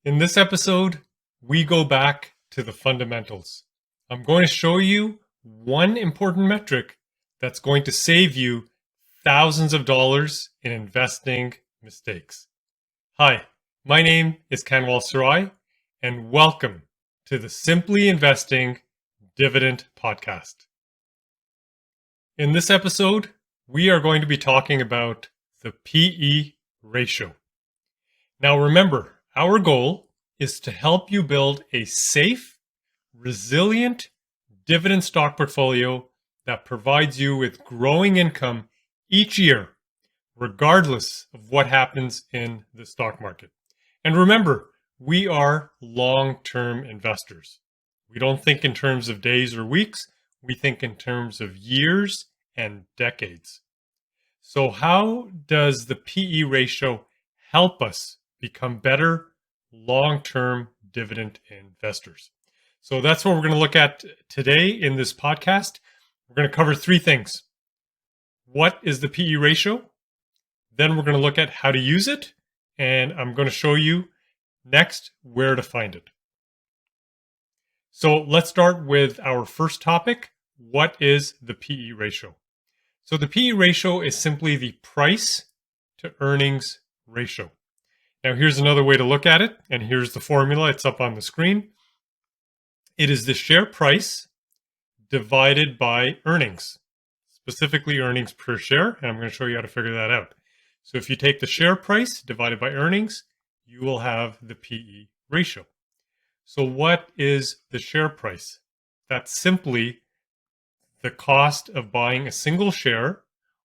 In this episode, we go back to the fundamentals. I'm going to show you one important metric that's going to save you thousands of dollars in investing mistakes. Hi, my name is Kanwal Sarai, and welcome to the Simply Investing Dividend Podcast. In this episode, we are going to be talking about the PE ratio. Now remember, our goal is to help you build a safe, resilient dividend stock portfolio that provides you with growing income each year, regardless of what happens in the stock market. And remember, we are long-term investors. We don't think in terms of days or weeks. We think in terms of years and decades. So how does the PE ratio help us become better long-term dividend investors? So that's what we're going to look at today in this podcast. We're going to cover three things. What is the PE ratio? Then we're going to look at how to use it. And I'm going to show you next where to find it. So let's start with our first topic. What is the PE ratio? So the PE ratio is simply the price to earnings ratio. Now here's another way to look at it, and here's the formula. It's up on the screen. It is the share price divided by earnings, specifically earnings per share, and I'm going to show you how to figure that out. So if you take the share price divided by earnings, you will have the PE ratio. So what is the share price? That's simply the cost of buying a single share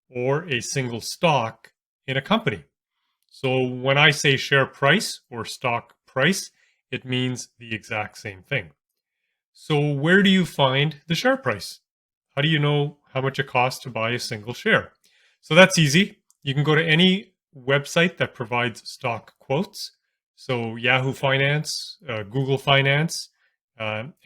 or a single stock in a company. So when I say share price or stock price, it means the exact same thing. So where do you find the share price? How do you know how much it costs to buy a single share? So that's easy. You can go to any website that provides stock quotes. So Yahoo Finance, Google Finance,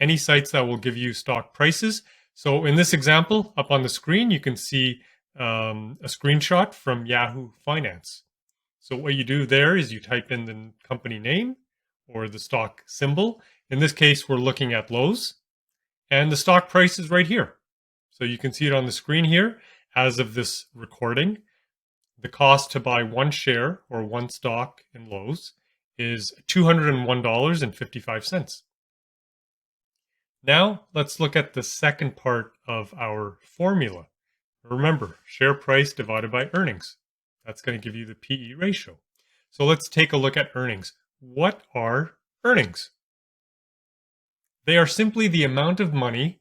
any sites that will give you stock prices. So in this example, up on the screen, you can see a screenshot from Yahoo Finance. So what you do there is you type in the company name or the stock symbol. In this case, we're looking at Lowe's, and the stock price is right here. So you can see it on the screen here. As of this recording, the cost to buy one share or one stock in Lowe's is $201.55. Now, let's look at the second part of our formula. Remember, share price divided by earnings. That's going to give you the PE ratio. So let's take a look at earnings. What are earnings? They are simply the amount of money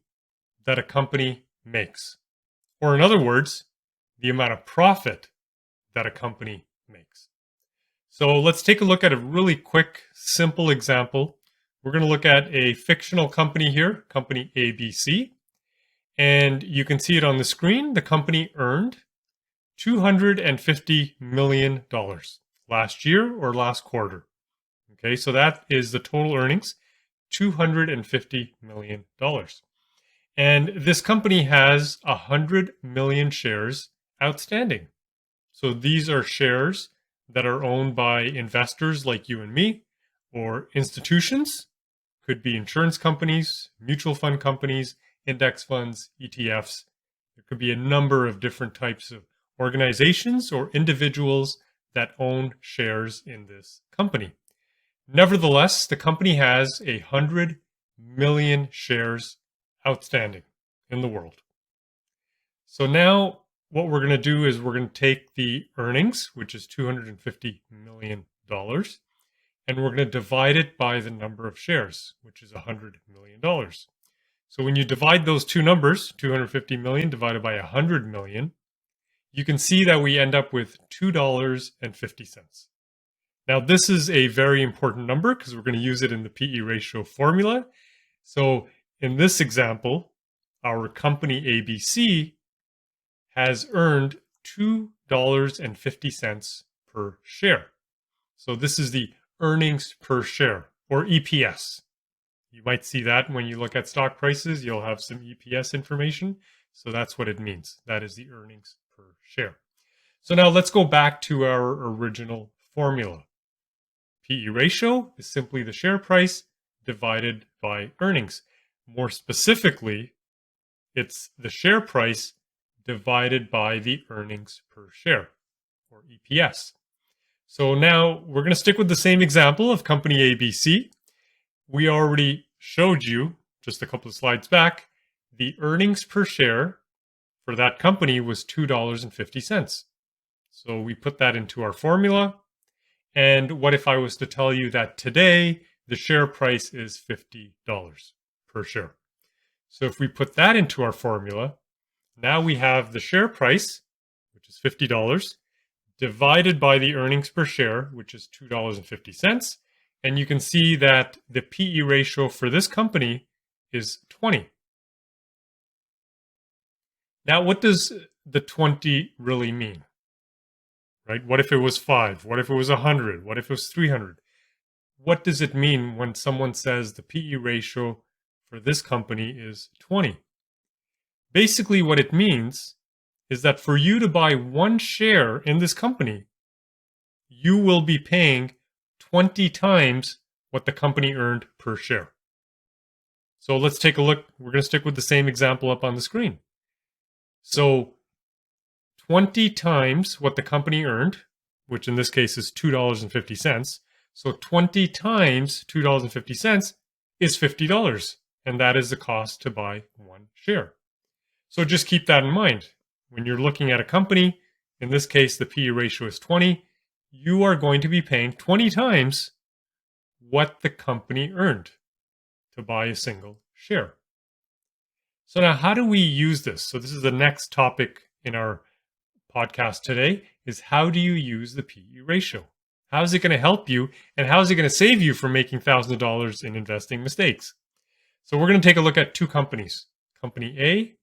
that a company makes. Or in other words, the amount of profit that a company makes. So let's take a look at a really quick, simple example. We're going to look at a fictional company here, company ABC. And you can see it on the screen. The company earned $250 million last year or last quarter. Okay, so that is the total earnings, $250 million. And this company has 100 million shares outstanding. So these are shares that are owned by investors like you and me, or institutions, could be insurance companies, mutual fund companies, index funds, ETFs. There could be a number of different types of organizations or individuals that own shares in this company. Nevertheless, the company has 100 million shares outstanding in the world. So now what we're going to do is we're going to take the earnings, which is $250 million, and we're going to divide it by the number of shares, which is $100 million. So when you divide those two numbers, 250 million divided by 100 million, you can see that we end up with $2.50. Now, this is a very important number because we're going to use it in the PE ratio formula. So in this example, our company ABC has earned $2.50 per share. So this is the earnings per share, or EPS. You might see that when you look at stock prices, you'll have some EPS information. So that's what it means. That is the earnings per share. So now let's go back to our original formula. PE ratio is simply the share price divided by earnings. More specifically, it's the share price divided by the earnings per share, or EPS. So now we're going to stick with the same example of company ABC. We already showed you just a couple of slides back, the earnings per share for that company was $2.50. So we put that into our formula. And what if I was to tell you that today the share price is $50 per share? So if we put that into our formula, now we have the share price, which is $50, divided by the earnings per share, which is $2.50. And you can see that the PE ratio for this company is 20. Now, what does the 20 really mean? Right? What if it was 5? What if it was 100? What if it was 300? What does it mean when someone says the PE ratio for this company is 20? Basically, what it means is that for you to buy one share in this company, you will be paying 20 times what the company earned per share. So let's take a look. We're going to stick with the same example up on the screen. So 20 times what the company earned, which in this case is $2.50. So 20 times $2.50 is $50. And that is the cost to buy one share. So just keep that in mind. When you're looking at a company, in this case, the PE ratio is 20, you are going to be paying 20 times what the company earned to buy a single share. So now how do we use this? So this is the next topic in our podcast today, is how do you use the PE ratio? How is it going to help you, and how is it going to save you from making thousands of dollars in investing mistakes? So we're going to take a look at two companies, Company A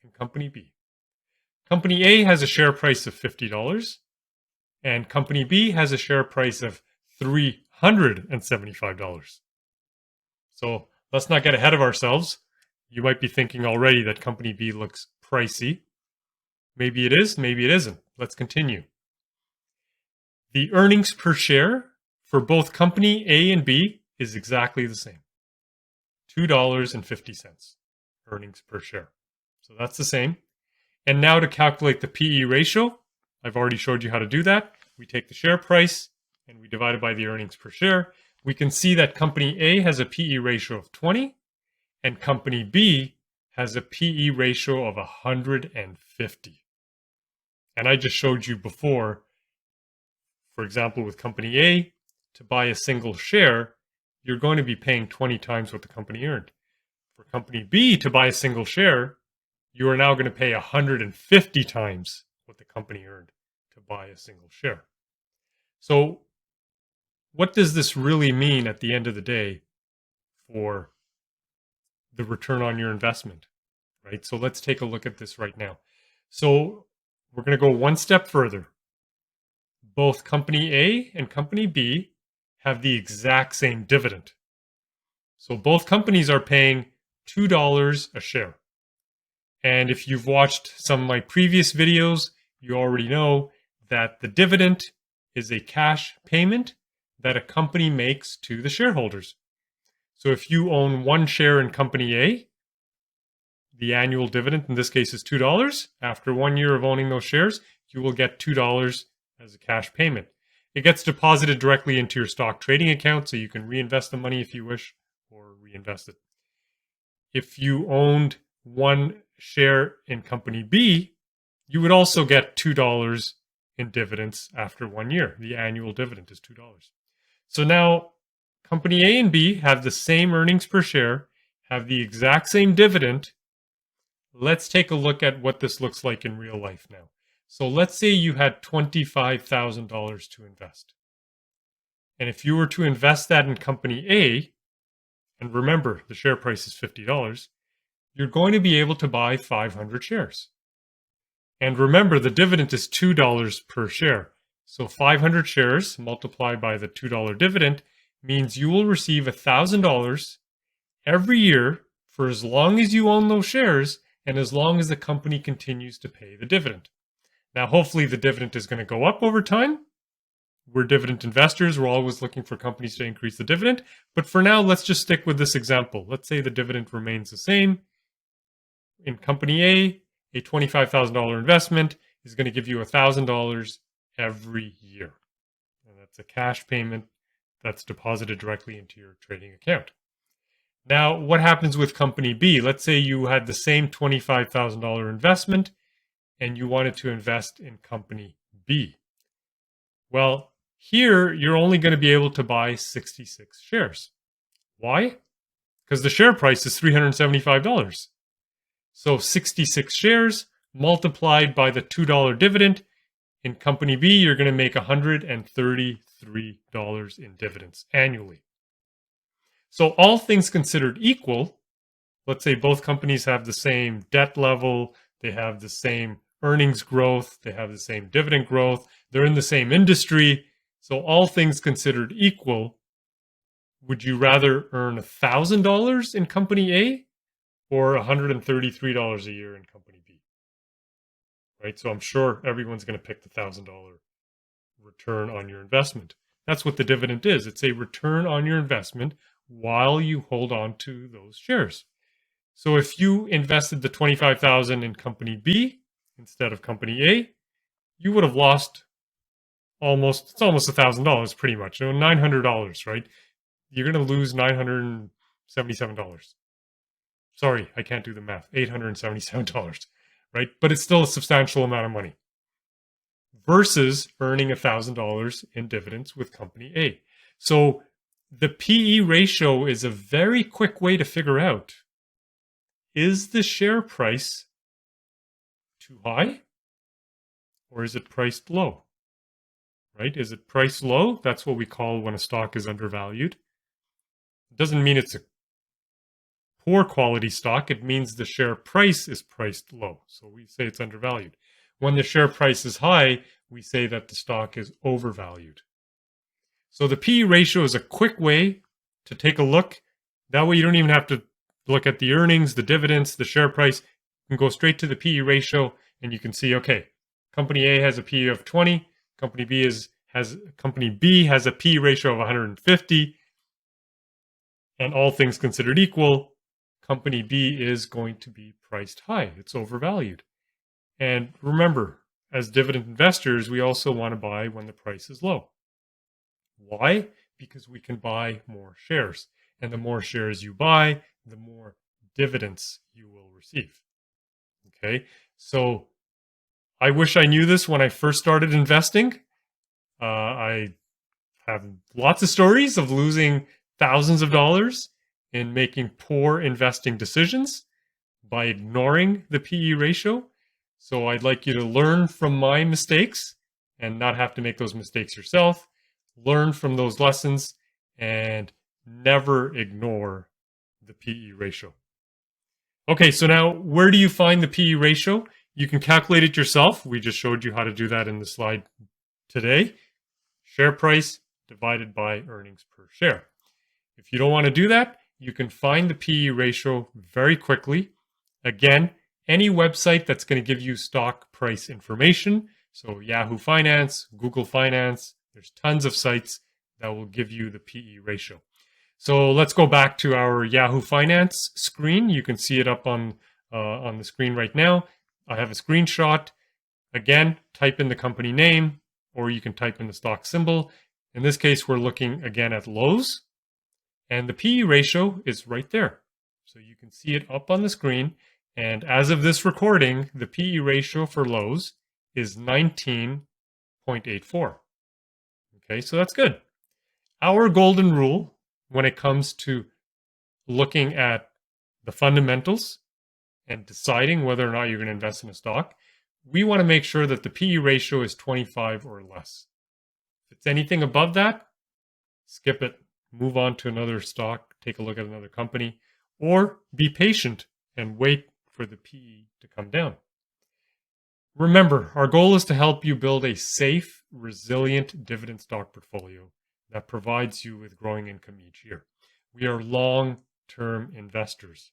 and Company B. Company A has a share price of $50, and Company B has a share price of $375. So let's not get ahead of ourselves. You might be thinking already that Company B looks pricey. Maybe it is, maybe it isn't. Let's continue. The earnings per share for both Company A and B is exactly the same. $2.50 earnings per share. So that's the same. And now to calculate the PE ratio, I've already showed you how to do that. We take the share price and we divide it by the earnings per share. We can see that Company A has a PE ratio of 20 and Company B has a PE ratio of 150. And I just showed you before, for example, with Company A, to buy a single share, you're going to be paying 20 times what the company earned. For Company B to buy a single share, you are now going to pay 150 times what the company earned to buy a single share. So what does this really mean at the end of the day for the return on your investment, right? So let's take a look at this right now. So we're going to go one step further. Both Company A and Company B have the exact same dividend. So both companies are paying $2 a share. And if you've watched some of my previous videos, you already know that the dividend is a cash payment that a company makes to the shareholders. So if you own one share in Company A, the annual dividend in this case is $2. After 1 year of owning those shares, you will get $2 as a cash payment. It gets deposited directly into your stock trading account, so you can reinvest the money if you wish, or reinvest it. If you owned one share in Company B, you would also get $2 in dividends after 1 year. The annual dividend is $2. So now Company A and B have the same earnings per share, have the exact same dividend. Let's take a look at what this looks like in real life now. So let's say you had $25,000 to invest. And if you were to invest that in Company A, and remember the share price is $50, you're going to be able to buy 500 shares. And remember the dividend is $2 per share. So 500 shares multiplied by the $2 dividend means you will receive $1,000 every year for as long as you own those shares and as long as the company continues to pay the dividend. Now, hopefully the dividend is going to go up over time. we're dividend investors. We're always looking for companies to increase the dividend. But for now, let's just stick with this example. Let's say the dividend remains the same. In company a $25,000 investment is going to give you $1,000 every year. And that's a cash payment that's deposited directly into your trading account. Now, what happens with company B? Let's say you had the same $25,000 investment and you wanted to invest in company B. Well, here you're only going to be able to buy 66 shares. Why? Because the share price is $375. So 66 shares multiplied by the $2 dividend. In company B, you're going to make $133 in dividends annually. So all things considered equal, let's say both companies have the same debt level, they have the same earnings growth, they have the same dividend growth, they're in the same industry. So all things considered equal, would you rather earn $1,000 in company A or $133 a year in company B? Right? So I'm sure everyone's going to pick the $1,000 return on your investment. That's what the dividend is. It's a return on your investment while you hold on to those shares. So if you invested the $25,000 in company B instead of company A, you would have lost almost $1,000 pretty much, $900, right? You're going to lose $977. Sorry, I can't do the math. $877, right? But it's still a substantial amount of money versus earning $1,000 in dividends with company A. So the PE ratio is a very quick way to figure out, is the share price too high or is it priced low? Right? Is it priced low? That's what we call when a stock is undervalued. It doesn't mean it's a poor quality stock. It means the share price is priced low. So we say it's undervalued. When the share price is high, we say that the stock is overvalued. So the PE ratio is a quick way to take a look. That way you don't even have to look at the earnings, the dividends, the share price. You can go straight to the PE ratio and you can see, okay, company A has a PE of 20, company B has a PE ratio of 150, and all things considered equal, company B is going to be priced high. It's overvalued. And remember, as dividend investors, we also want to buy when the price is low. Why? Because we can buy more shares. And the more shares you buy, the more dividends you will receive. Okay, so I wish I knew this when I first started investing. I have lots of stories of losing thousands of dollars in making poor investing decisions by ignoring the PE ratio. So I'd like you to learn from my mistakes and not have to make those mistakes yourself. Learn from those lessons and never ignore the PE ratio. Okay, so now where do you find the PE ratio? You can calculate it yourself. We just showed you how to do that in the slide today. Share price divided by earnings per share. If you don't want to do that, you can find the PE ratio very quickly. Again, any website that's going to give you stock price information, so Yahoo Finance, Google Finance, there's tons of sites that will give you the PE ratio. So let's go back to our Yahoo Finance screen. You can see it up on the screen right now. I have a screenshot. Again, type in the company name, or you can type in the stock symbol. In this case, we're looking again at Lowe's, and the PE ratio is right there. So you can see it up on the screen. And as of this recording, the PE ratio for Lowe's is 19.84. Okay, so that's good. Our golden rule when it comes to looking at the fundamentals and deciding whether or not you're going to invest in a stock, we want to make sure that the PE ratio is 25 or less. If it's anything above that, skip it, move on to another stock, take a look at another company, or be patient and wait for the PE to come down. Remember, our goal is to help you build a safe, resilient dividend stock portfolio that provides you with growing income each year. We are long-term investors.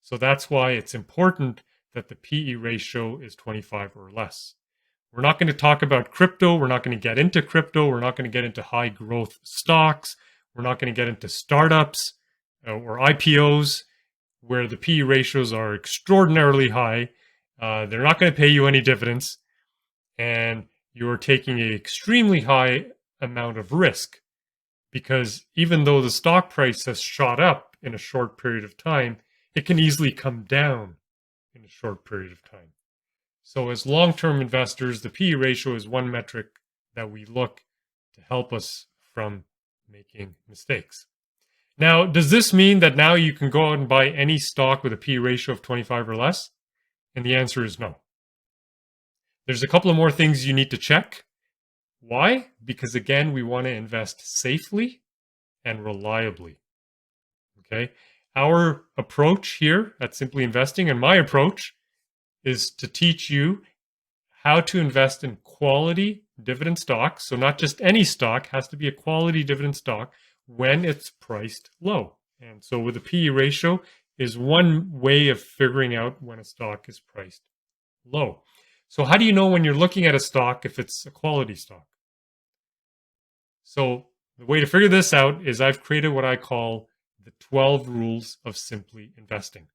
So that's why it's important that the PE ratio is 25 or less. We're not going to talk about crypto. We're not going to get into crypto. We're not going to get into high growth stocks. We're not going to get into startups or IPOs where the PE ratios are extraordinarily high. They're not going to pay you any dividends, and you're taking an extremely high amount of risk, because even though the stock price has shot up in a short period of time, it can easily come down in a short period of time. So as long-term investors, the PE ratio is one metric that we look to help us from making mistakes. Now, does this mean that now you can go out and buy any stock with a PE ratio of 25 or less? And the answer is no. There's a couple of more things you need to check. Why? Because again, we want to invest safely and reliably. Okay? Our approach here at Simply Investing, and my approach, is to teach you how to invest in quality dividend stocks. So not just any stock, has to be a quality dividend stock when it's priced low. And so with a PE ratio is one way of figuring out when a stock is priced low. So how do you know when you're looking at a stock if it's a quality stock? So the way to figure this out is I've created what I call the 12 rules of Simply Investing.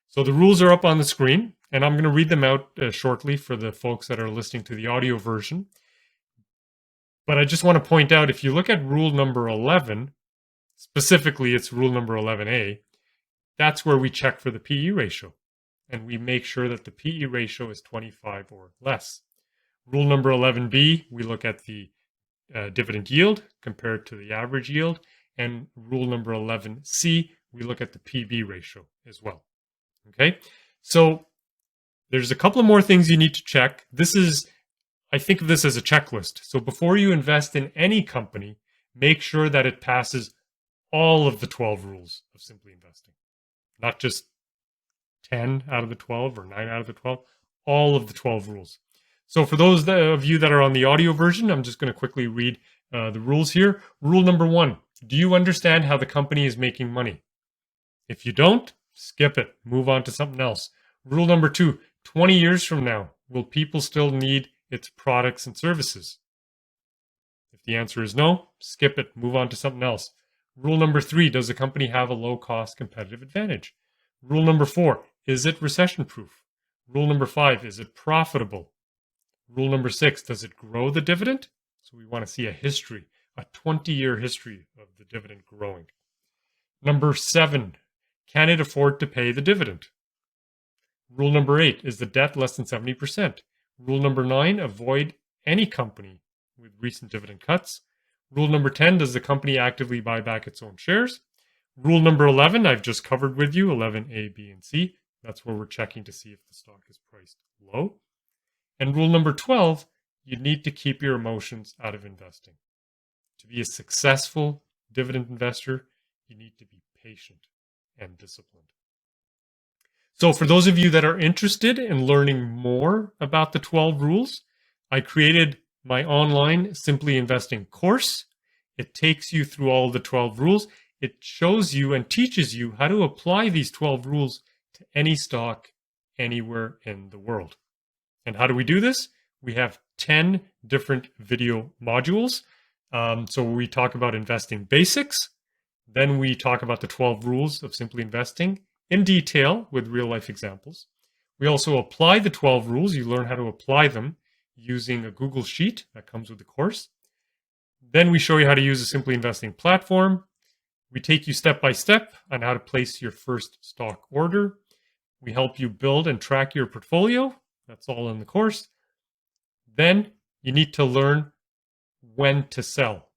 So the rules are up on the screen, and I'm going to read them out shortly for the folks that are listening to the audio version. But I just want to point out, if you look at rule number 11, specifically it's rule number 11A, that's where we check for the PE ratio. And we make sure that the PE ratio is 25 or less. Rule number 11B, we look at the dividend yield compared to the average yield. And rule number 11C, we look at the PB ratio as well. Okay, so there's a couple of more things you need to check. I think of this as a checklist. So before you invest in any company, make sure that it passes all of the 12 rules of Simply Investing. Not just 10 out of the 12 or 9 out of the 12, all of the 12 rules. So for those of you that are on the audio version, I'm just going to quickly read the rules here. Rule number 1, do you understand how the company is making money? If you don't, skip it. Move on to something else. Rule number 2, 20 years from now, will people still need its products and services? If the answer is no, skip it. Move on to something else. Rule number 3, does the company have a low-cost competitive advantage? Rule number 4, is it recession-proof? Rule number 5, is it profitable? Rule number 6, does it grow the dividend? So we want to see a history, a 20-year history of the dividend growing. Number 7, can it afford to pay the dividend? Rule number 8, is the debt less than 70%? Rule number 9, avoid any company with recent dividend cuts. Rule number 10, does the company actively buy back its own shares? Rule number 11, I've just covered with you, 11A, B, and C. That's where we're checking to see if the stock is priced low. And rule number 12, you need to keep your emotions out of investing. To be a successful dividend investor, you need to be patient and disciplined. So for those of you that are interested in learning more about the 12 rules, I created my online Simply Investing course. It takes you through all the 12 rules. It shows you and teaches you how to apply these 12 rules to any stock anywhere in the world. And how do we do this? We have 10 different video modules. So we talk about investing basics. Then we talk about the 12 rules of Simply Investing in detail with real-life examples. We also apply the 12 rules. You learn how to apply them using a Google Sheet that comes with the course. Then we show you how to use a Simply Investing platform. We take you step by step on how to place your first stock order. We help you build and track your portfolio. That's all in the course. Then you need to learn when to sell.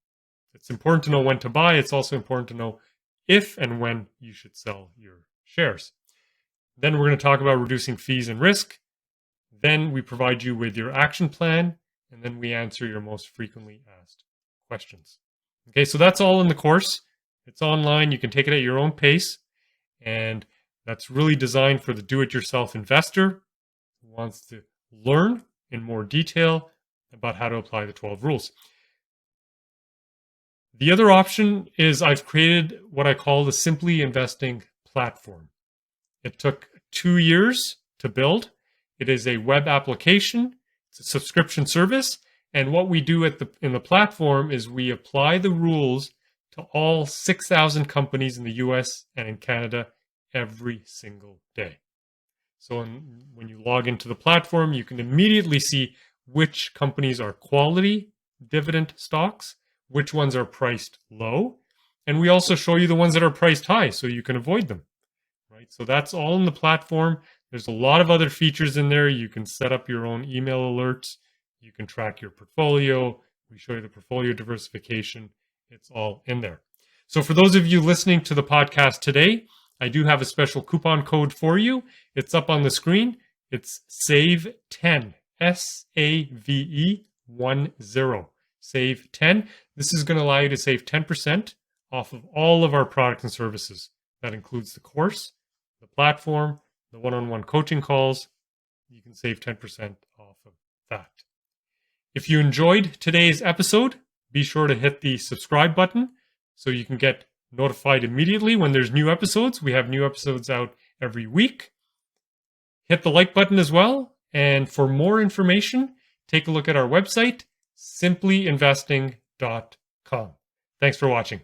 It's important to know when to buy. It's also important to know if and when you should sell your shares. Then we're going to talk about reducing fees and risk. Then we provide you with your action plan, and then we answer your most frequently asked questions. Okay, so that's all in the course. It's online. You can take it at your own pace, and that's really designed for the do-it-yourself investor who wants to learn in more detail about how to apply the 12 rules. The other option is I've created what I call the Simply Investing platform. It took 2 years to build. It is a web application. It's a subscription service. And what we do in the platform is we apply the rules to all 6,000 companies in the US and in Canada every single day. So when you log into the platform, you can immediately see which companies are quality dividend stocks, which ones are priced low, and we also show you the ones that are priced high so you can avoid them. Right? So that's all in the platform. There's a lot of other features in there. You can set up your own email alerts. You can track your portfolio. We show you the portfolio diversification. It's all in there. So for those of you listening to the podcast today, I do have a special coupon code for you. It's up on the screen. It's SAVE10, SAVE10, SAVE10. This is going to allow you to save 10% off of all of our products and services. That includes the course, the platform, the one-on-one coaching calls. You can save 10% off of that. If you enjoyed today's episode, be sure to hit the subscribe button so you can get notified immediately when there's new episodes. We have new episodes out every week. Hit the like button as well. And for more information, take a look at our website, simplyinvesting.com. Thanks for watching.